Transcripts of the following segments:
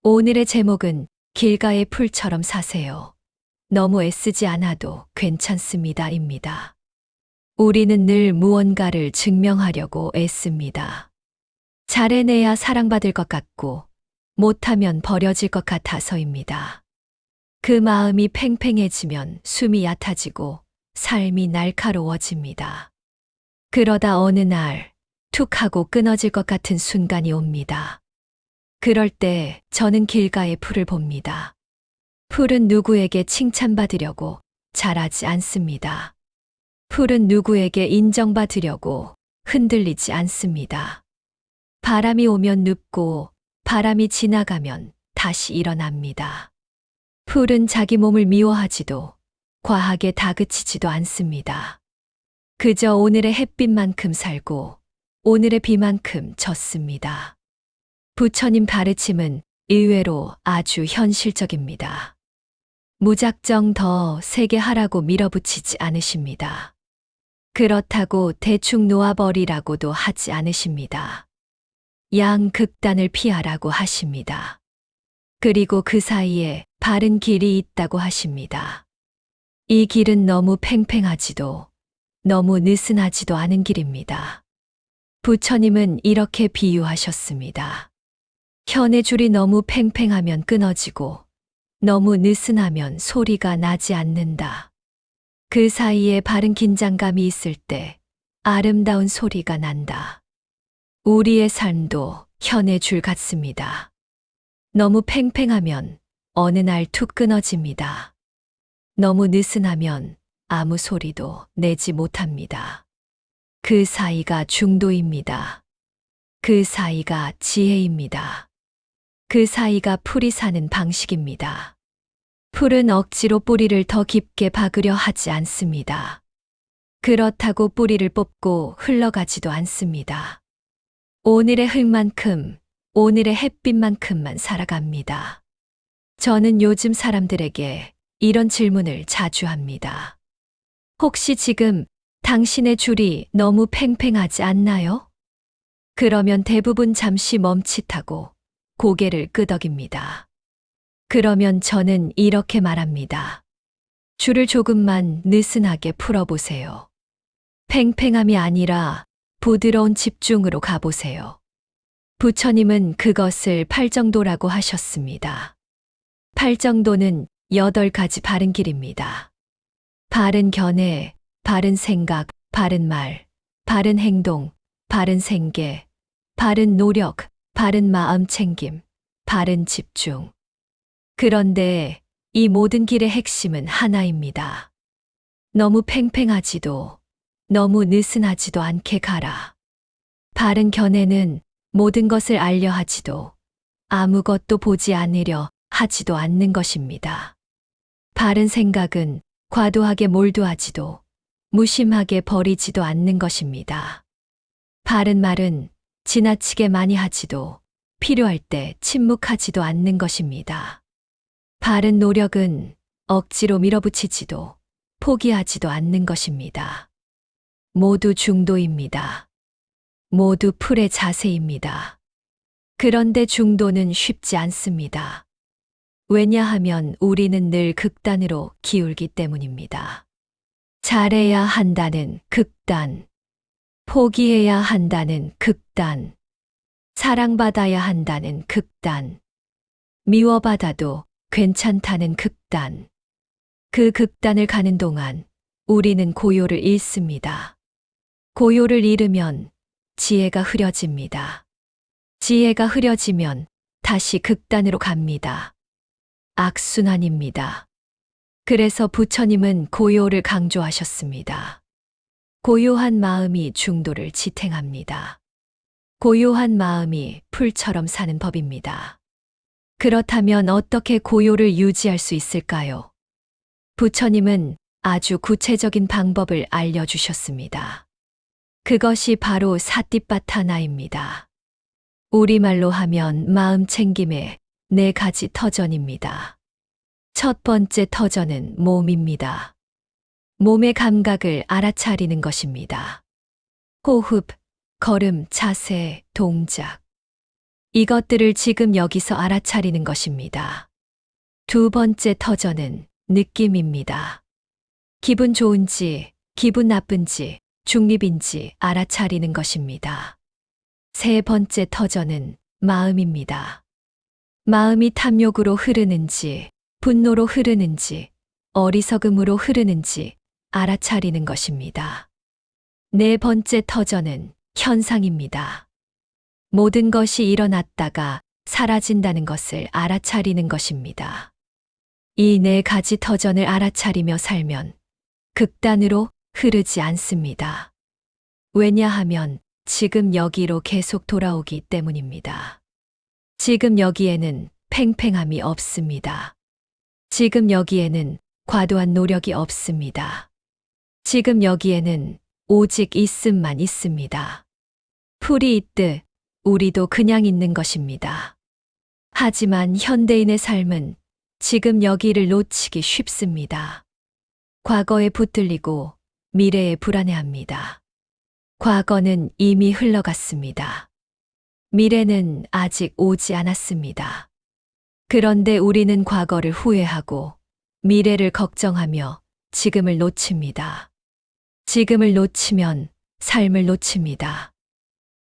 오늘의 제목은 길가의 풀처럼 사세요. 너무 애쓰지 않아도 괜찮습니다.입니다. 우리는 늘 무언가를 증명하려고 애씁니다. 잘해내야 사랑받을 것 같고 못하면 버려질 것 같아서입니다. 그 마음이 팽팽해지면 숨이 얕아지고 삶이 날카로워집니다. 그러다 어느 날 툭 하고 끊어질 것 같은 순간이 옵니다. 그럴 때 저는 길가의 풀을 봅니다. 풀은 누구에게 칭찬받으려고 자라지 않습니다. 풀은 누구에게 인정받으려고 흔들리지 않습니다. 바람이 오면 눕고 바람이 지나가면 다시 일어납니다. 풀은 자기 몸을 미워하지도 과하게 다그치지도 않습니다. 그저 오늘의 햇빛만큼 살고 오늘의 비만큼 졌습니다. 부처님 가르침은 의외로 아주 현실적입니다. 무작정 더 세게 하라고 밀어붙이지 않으십니다. 그렇다고 대충 놓아버리라고도 하지 않으십니다. 양극단을 피하라고 하십니다. 그리고 그 사이에 바른 길이 있다고 하십니다. 이 길은 너무 팽팽하지도 너무 느슨하지도 않은 길입니다. 부처님은 이렇게 비유하셨습니다. 현의 줄이 너무 팽팽하면 끊어지고 너무 느슨하면 소리가 나지 않는다. 그 사이에 바른 긴장감이 있을 때 아름다운 소리가 난다. 우리의 삶도 현의 줄 같습니다. 너무 팽팽하면 어느 날 툭 끊어집니다. 너무 느슨하면 아무 소리도 내지 못합니다. 그 사이가 중도입니다. 그 사이가 지혜입니다. 그 사이가 풀이 사는 방식입니다. 풀은 억지로 뿌리를 더 깊게 박으려 하지 않습니다. 그렇다고 뿌리를 뽑고 흘러가지도 않습니다. 오늘의 흙만큼, 오늘의 햇빛만큼만 살아갑니다. 저는 요즘 사람들에게 이런 질문을 자주 합니다. 혹시 지금 당신의 줄이 너무 팽팽하지 않나요? 그러면 대부분 잠시 멈칫하고 고개를 끄덕입니다. 그러면 저는 이렇게 말합니다. 줄을 조금만 느슨하게 풀어보세요. 팽팽함이 아니라 부드러운 집중으로 가보세요. 부처님은 그것을 팔정도라고 하셨습니다. 팔정도는 8가지 바른 길입니다. 바른 견해, 바른 생각, 바른 말, 바른 행동, 바른 생계, 바른 노력, 바른 마음 챙김, 바른 집중. 그런데 이 모든 길의 핵심은 하나입니다. 너무 팽팽하지도 너무 느슨하지도 않게 가라. 바른 견해는 모든 것을 알려 하지도 아무것도 보지 않으려 하지도 않는 것입니다. 바른 생각은 과도하게 몰두하지도 무심하게 버리지도 않는 것입니다. 바른 말은 지나치게 많이 하지도 필요할 때 침묵하지도 않는 것입니다. 바른 노력은 억지로 밀어붙이지도 포기하지도 않는 것입니다. 모두 중도입니다. 모두 풀의 자세입니다. 그런데 중도는 쉽지 않습니다. 왜냐하면 우리는 늘 극단으로 기울기 때문입니다. 잘해야 한다는 극단, 포기해야 한다는 극단, 사랑받아야 한다는 극단, 미워받아도 괜찮다는 극단. 그 극단을 가는 동안 우리는 고요를 잃습니다. 고요를 잃으면 지혜가 흐려집니다. 지혜가 흐려지면 다시 극단으로 갑니다. 악순환입니다. 그래서 부처님은 고요를 강조하셨습니다. 고요한 마음이 중도를 지탱합니다. 고요한 마음이 풀처럼 사는 법입니다. 그렇다면 어떻게 고요를 유지할 수 있을까요? 부처님은 아주 구체적인 방법을 알려주셨습니다. 그것이 바로 사띠빠타나입니다. 우리말로 하면 마음 챙김의 4가지 터전입니다. 첫 번째 터전은 몸입니다. 몸의 감각을 알아차리는 것입니다. 호흡, 걸음, 자세, 동작. 이것들을 지금 여기서 알아차리는 것입니다. 두 번째 터전은 느낌입니다. 기분 좋은지, 기분 나쁜지, 중립인지 알아차리는 것입니다. 세 번째 터전은 마음입니다. 마음이 탐욕으로 흐르는지, 분노로 흐르는지, 어리석음으로 흐르는지 알아차리는 것입니다. 네 번째 터전은 현상입니다. 모든 것이 일어났다가 사라진다는 것을 알아차리는 것입니다. 이 네 가지 터전을 알아차리며 살면 극단으로 흐르지 않습니다. 왜냐하면 지금 여기로 계속 돌아오기 때문입니다. 지금 여기에는 팽팽함이 없습니다. 지금 여기에는 과도한 노력이 없습니다. 지금 여기에는 오직 있음만 있습니다. 풀이 있듯 우리도 그냥 있는 것입니다. 하지만 현대인의 삶은 지금 여기를 놓치기 쉽습니다. 과거에 붙들리고 미래에 불안해합니다. 과거는 이미 흘러갔습니다. 미래는 아직 오지 않았습니다. 그런데 우리는 과거를 후회하고 미래를 걱정하며 지금을 놓칩니다. 지금을 놓치면 삶을 놓칩니다.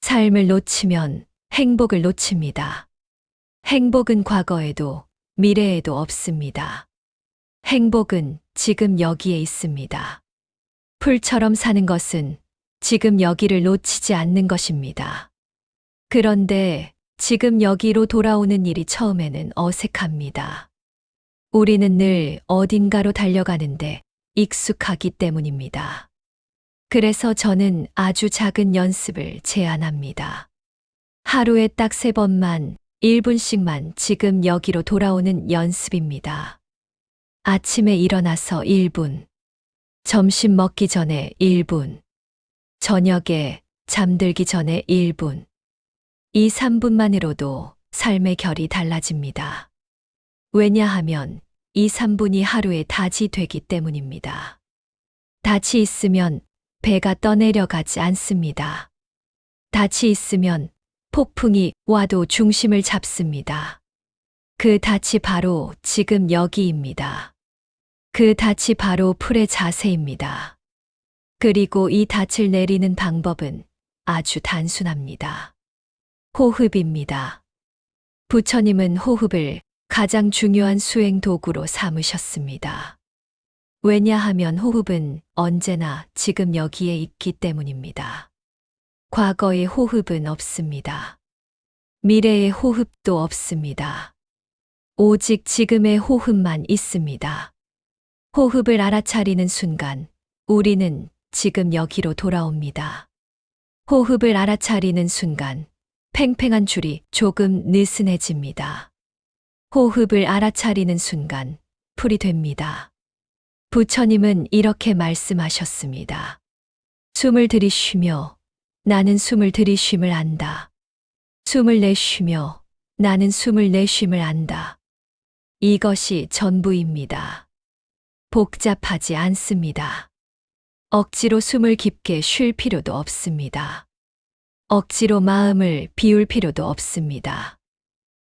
삶을 놓치면 행복을 놓칩니다. 행복은 과거에도 미래에도 없습니다. 행복은 지금 여기에 있습니다. 풀처럼 사는 것은 지금 여기를 놓치지 않는 것입니다. 그런데 지금 여기로 돌아오는 일이 처음에는 어색합니다. 우리는 늘 어딘가로 달려가는데 익숙하기 때문입니다. 그래서 저는 아주 작은 연습을 제안합니다. 하루에 딱 3번만 1분씩만 지금 여기로 돌아오는 연습입니다. 아침에 일어나서 1분, 점심 먹기 전에 1분, 저녁에 잠들기 전에 1분. 이 3분만으로도 삶의 결이 달라집니다. 왜냐하면 이 3분이 하루의 닷이 되기 때문입니다. 닷이 있으면 배가 떠내려가지 않습니다. 닷이 있으면 폭풍이 와도 중심을 잡습니다. 그 닷이 바로 지금 여기입니다. 그 닷이 바로 풀의 자세입니다. 그리고 이 닻을 내리는 방법은 아주 단순합니다. 호흡입니다. 부처님은 호흡을 가장 중요한 수행 도구로 삼으셨습니다. 왜냐하면 호흡은 언제나 지금 여기에 있기 때문입니다. 과거의 호흡은 없습니다. 미래의 호흡도 없습니다. 오직 지금의 호흡만 있습니다. 호흡을 알아차리는 순간 우리는 지금 여기로 돌아옵니다. 호흡을 알아차리는 순간 팽팽한 줄이 조금 느슨해집니다. 호흡을 알아차리는 순간 풀이 됩니다. 부처님은 이렇게 말씀하셨습니다. 숨을 들이쉬며 나는 숨을 들이쉼을 안다. 숨을 내쉬며 나는 숨을 내쉼을 안다. 이것이 전부입니다. 복잡하지 않습니다. 억지로 숨을 깊게 쉴 필요도 없습니다. 억지로 마음을 비울 필요도 없습니다.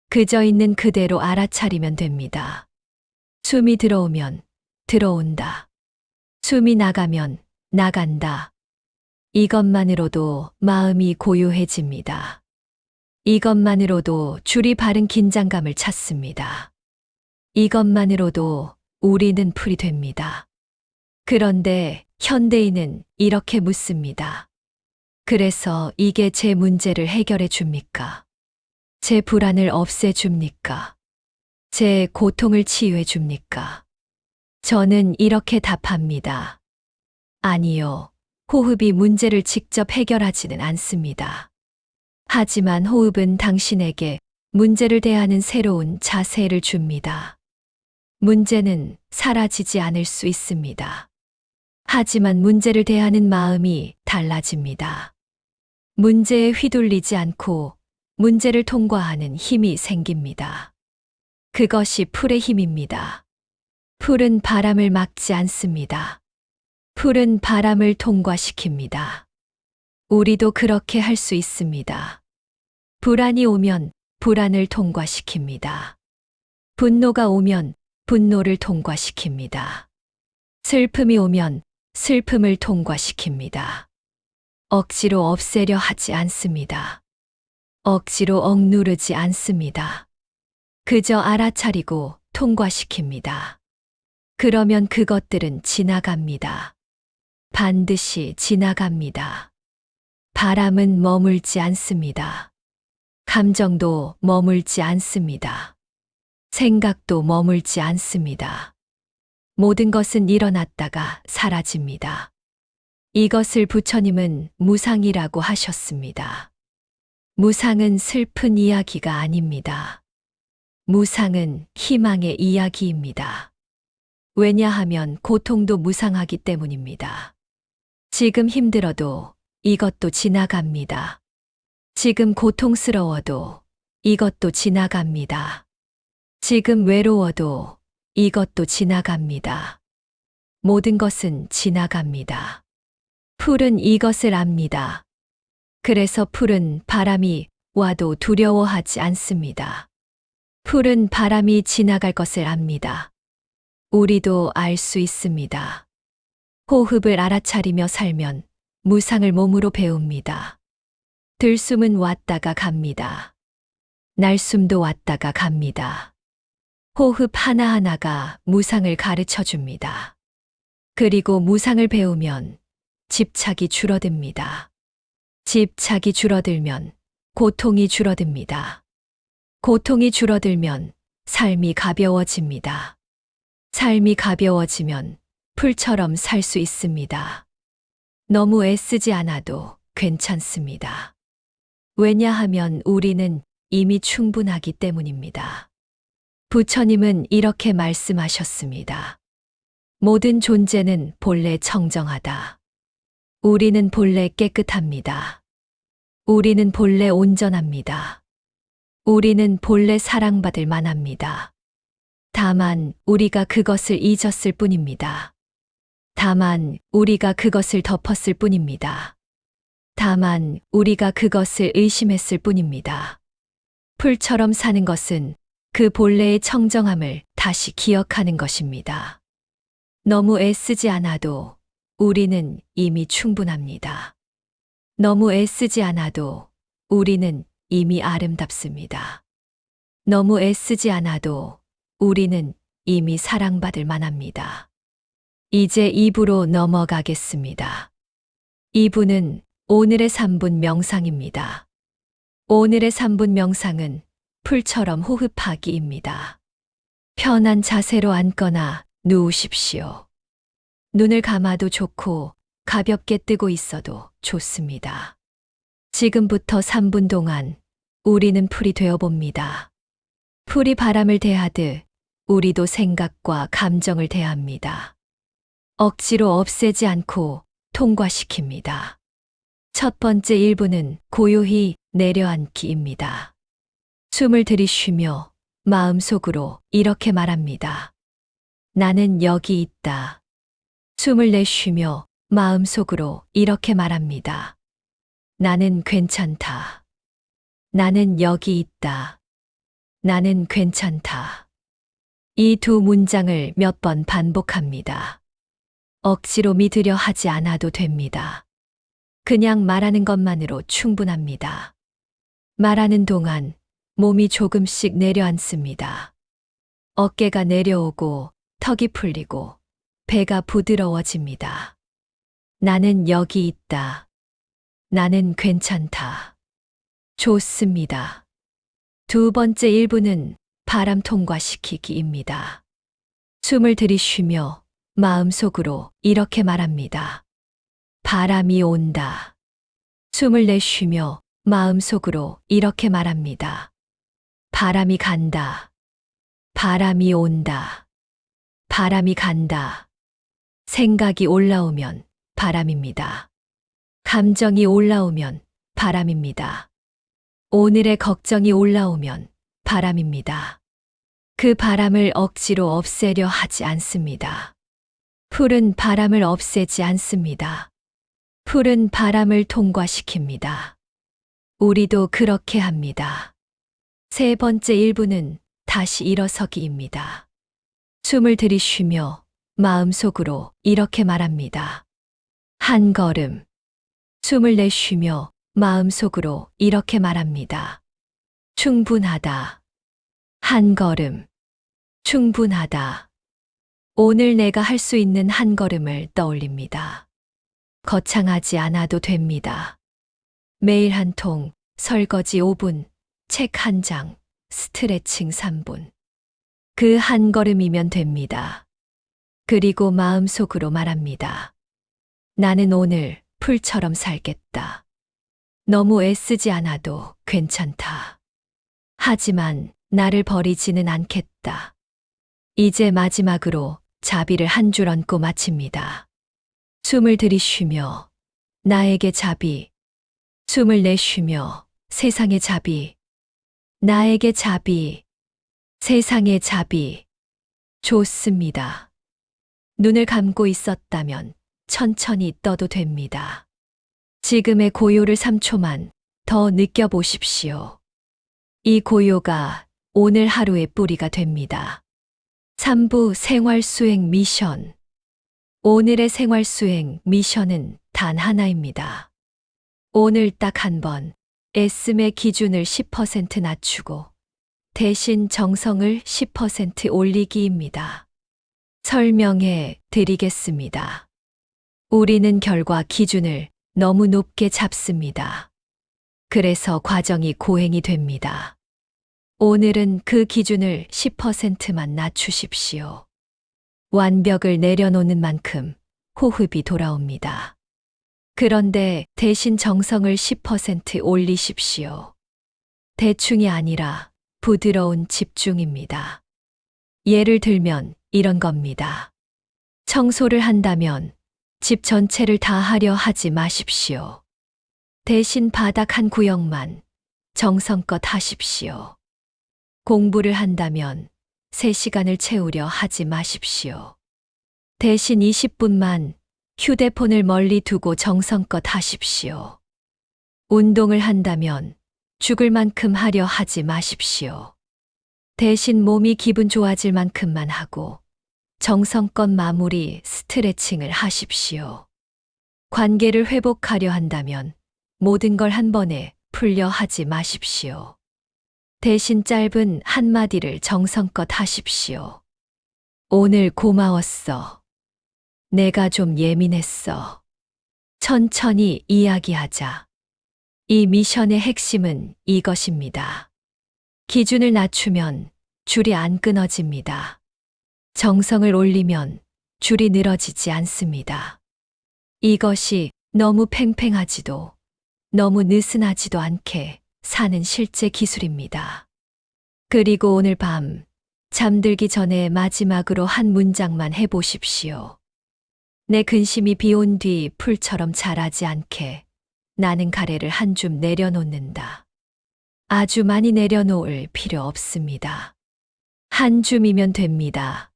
그저 있는 그대로 알아차리면 됩니다. 숨이 들어오면 들어온다. 숨이 나가면 나간다. 이것만으로도 마음이 고요해집니다. 이것만으로도 줄이 바른 긴장감을 찾습니다. 이것만으로도 우리는 풀이 됩니다. 그런데 현대인은 이렇게 묻습니다. 그래서 이게 제 문제를 해결해 줍니까? 제 불안을 없애 줍니까? 제 고통을 치유해 줍니까? 저는 이렇게 답합니다. 아니요. 호흡이 문제를 직접 해결하지는 않습니다. 하지만 호흡은 당신에게 문제를 대하는 새로운 자세를 줍니다. 문제는 사라지지 않을 수 있습니다. 하지만 문제를 대하는 마음이 달라집니다. 문제에 휘둘리지 않고 문제를 통과하는 힘이 생깁니다. 그것이 풀의 힘입니다. 풀은 바람을 막지 않습니다. 풀은 바람을 통과시킵니다. 우리도 그렇게 할 수 있습니다. 불안이 오면 불안을 통과시킵니다. 분노가 오면 분노를 통과시킵니다. 슬픔이 오면 슬픔을 통과시킵니다. 억지로 없애려 하지 않습니다. 억지로 억누르지 않습니다. 그저 알아차리고 통과시킵니다. 그러면 그것들은 지나갑니다. 반드시 지나갑니다. 바람은 머물지 않습니다. 감정도 머물지 않습니다. 생각도 머물지 않습니다. 모든 것은 일어났다가 사라집니다. 이것을 부처님은 무상이라고 하셨습니다. 무상은 슬픈 이야기가 아닙니다. 무상은 희망의 이야기입니다. 왜냐하면 고통도 무상하기 때문입니다. 지금 힘들어도 이것도 지나갑니다. 지금 고통스러워도 이것도 지나갑니다. 지금 외로워도 이것도 지나갑니다. 모든 것은 지나갑니다. 풀은 이것을 압니다. 그래서 풀은 바람이 와도 두려워하지 않습니다. 풀은 바람이 지나갈 것을 압니다. 우리도 알 수 있습니다. 호흡을 알아차리며 살면 무상을 몸으로 배웁니다. 들숨은 왔다가 갑니다. 날숨도 왔다가 갑니다. 호흡 하나하나가 무상을 가르쳐 줍니다. 그리고 무상을 배우면 집착이 줄어듭니다. 집착이 줄어들면 고통이 줄어듭니다. 고통이 줄어들면 삶이 가벼워집니다. 삶이 가벼워지면 풀처럼 살 수 있습니다. 너무 애쓰지 않아도 괜찮습니다. 왜냐하면 우리는 이미 충분하기 때문입니다. 부처님은 이렇게 말씀하셨습니다. 모든 존재는 본래 청정하다. 우리는 본래 깨끗합니다. 우리는 본래 온전합니다. 우리는 본래 사랑받을 만합니다. 다만 우리가 그것을 잊었을 뿐입니다. 다만 우리가 그것을 덮었을 뿐입니다. 다만 우리가 그것을 의심했을 뿐입니다. 풀처럼 사는 것은 그 본래의 청정함을 다시 기억하는 것입니다. 너무 애쓰지 않아도 우리는 이미 충분합니다. 너무 애쓰지 않아도 우리는 이미 아름답습니다. 너무 애쓰지 않아도 우리는 이미 사랑받을 만합니다. 이제 2부로 넘어가겠습니다. 2부는 오늘의 3분 명상입니다. 오늘의 3분 명상은 풀처럼 호흡하기입니다. 편한 자세로 앉거나 누우십시오. 눈을 감아도 좋고 가볍게 뜨고 있어도 좋습니다. 지금부터 3분 동안 우리는 풀이 되어봅니다. 풀이 바람을 대하듯 우리도 생각과 감정을 대합니다. 억지로 없애지 않고 통과시킵니다. 첫 번째 1부는 고요히 내려앉기입니다. 숨을 들이쉬며 마음속으로 이렇게 말합니다. 나는 여기 있다. 숨을 내쉬며 마음속으로 이렇게 말합니다. 나는 괜찮다. 나는 여기 있다. 나는 괜찮다. 이 두 문장을 몇 번 반복합니다. 억지로 믿으려 하지 않아도 됩니다. 그냥 말하는 것만으로 충분합니다. 말하는 동안 몸이 조금씩 내려앉습니다. 어깨가 내려오고 턱이 풀리고 배가 부드러워집니다. 나는 여기 있다. 나는 괜찮다. 좋습니다. 두 번째 1부는 바람 통과시키기입니다. 숨을 들이쉬며 마음속으로 이렇게 말합니다. 바람이 온다. 숨을 내쉬며 마음속으로 이렇게 말합니다. 바람이 간다. 바람이 온다. 바람이 간다. 생각이 올라오면 바람입니다. 감정이 올라오면 바람입니다. 오늘의 걱정이 올라오면 바람입니다. 그 바람을 억지로 없애려 하지 않습니다. 풀은 바람을 없애지 않습니다. 풀은 바람을 통과시킵니다. 우리도 그렇게 합니다. 세 번째 일부는 다시 일어서기입니다. 숨을 들이쉬며 마음속으로 이렇게 말합니다. 한 걸음. 숨을 내쉬며 마음속으로 이렇게 말합니다. 충분하다. 한 걸음. 충분하다. 오늘 내가 할 수 있는 한 걸음을 떠올립니다. 거창하지 않아도 됩니다. 매일 한 통, 설거지 5분, 책 한 장, 스트레칭 3분. 그 한 걸음이면 됩니다. 그리고 마음속으로 말합니다. 나는 오늘 풀처럼 살겠다. 너무 애쓰지 않아도 괜찮다. 하지만 나를 버리지는 않겠다. 이제 마지막으로 자비를 한 줄 얹고 마칩니다. 숨을 들이쉬며 나에게 자비. 숨을 내쉬며 세상의 자비. 나에게 자비. 세상의 자비. 좋습니다. 눈을 감고 있었다면 천천히 떠도 됩니다. 지금의 고요를 3초만 더 느껴보십시오. 이 고요가 오늘 하루의 뿌리가 됩니다. 3부 생활수행 미션. 오늘의 생활수행 미션은 단 하나입니다. 오늘 딱 한 번 애씀의 기준을 10% 낮추고 대신 정성을 10% 올리기입니다. 설명해 드리겠습니다. 우리는 결과 기준을 너무 높게 잡습니다. 그래서 과정이 고행이 됩니다. 오늘은 그 기준을 10%만 낮추십시오. 완벽을 내려놓는 만큼 호흡이 돌아옵니다. 그런데 대신 정성을 10% 올리십시오. 대충이 아니라 부드러운 집중입니다. 예를 들면 이런 겁니다. 청소를 한다면 집 전체를 다 하려 하지 마십시오. 대신 바닥 한 구역만 정성껏 하십시오. 공부를 한다면 3시간을 채우려 하지 마십시오. 대신 20분만 휴대폰을 멀리 두고 정성껏 하십시오. 운동을 한다면 죽을 만큼 하려 하지 마십시오. 대신 몸이 기분 좋아질 만큼만 하고 정성껏 마무리 스트레칭을 하십시오. 관계를 회복하려 한다면 모든 걸 한 번에 풀려 하지 마십시오. 대신 짧은 한마디를 정성껏 하십시오. 오늘 고마웠어. 내가 좀 예민했어. 천천히 이야기하자. 이 미션의 핵심은 이것입니다. 기준을 낮추면 줄이 안 끊어집니다. 정성을 올리면 줄이 늘어지지 않습니다. 이것이 너무 팽팽하지도 너무 느슨하지도 않게 사는 실제 기술입니다. 그리고 오늘 밤 잠들기 전에 마지막으로 한 문장만 해보십시오. 내 근심이 비 온 뒤 풀처럼 자라지 않게 나는 가래를 한 줌 내려놓는다. 아주 많이 내려놓을 필요 없습니다. 한 줌이면 됩니다.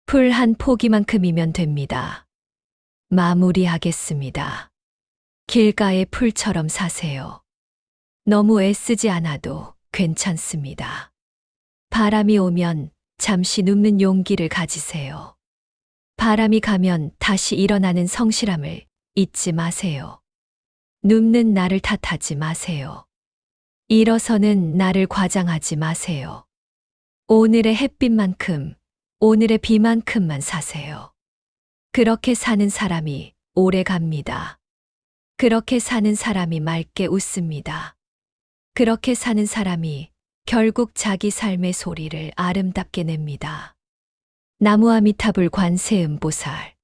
풀 한 포기만큼이면 됩니다. 마무리하겠습니다. 길가의 풀처럼 사세요. 너무 애쓰지 않아도 괜찮습니다. 바람이 오면 잠시 눕는 용기를 가지세요. 바람이 가면 다시 일어나는 성실함을 잊지 마세요. 눕는 나를 탓하지 마세요. 일어서는 나를 과장하지 마세요. 오늘의 햇빛만큼, 오늘의 비만큼만 사세요. 그렇게 사는 사람이 오래 갑니다. 그렇게 사는 사람이 맑게 웃습니다. 그렇게 사는 사람이 결국 자기 삶의 소리를 아름답게 냅니다. 나무아미타불 관세음보살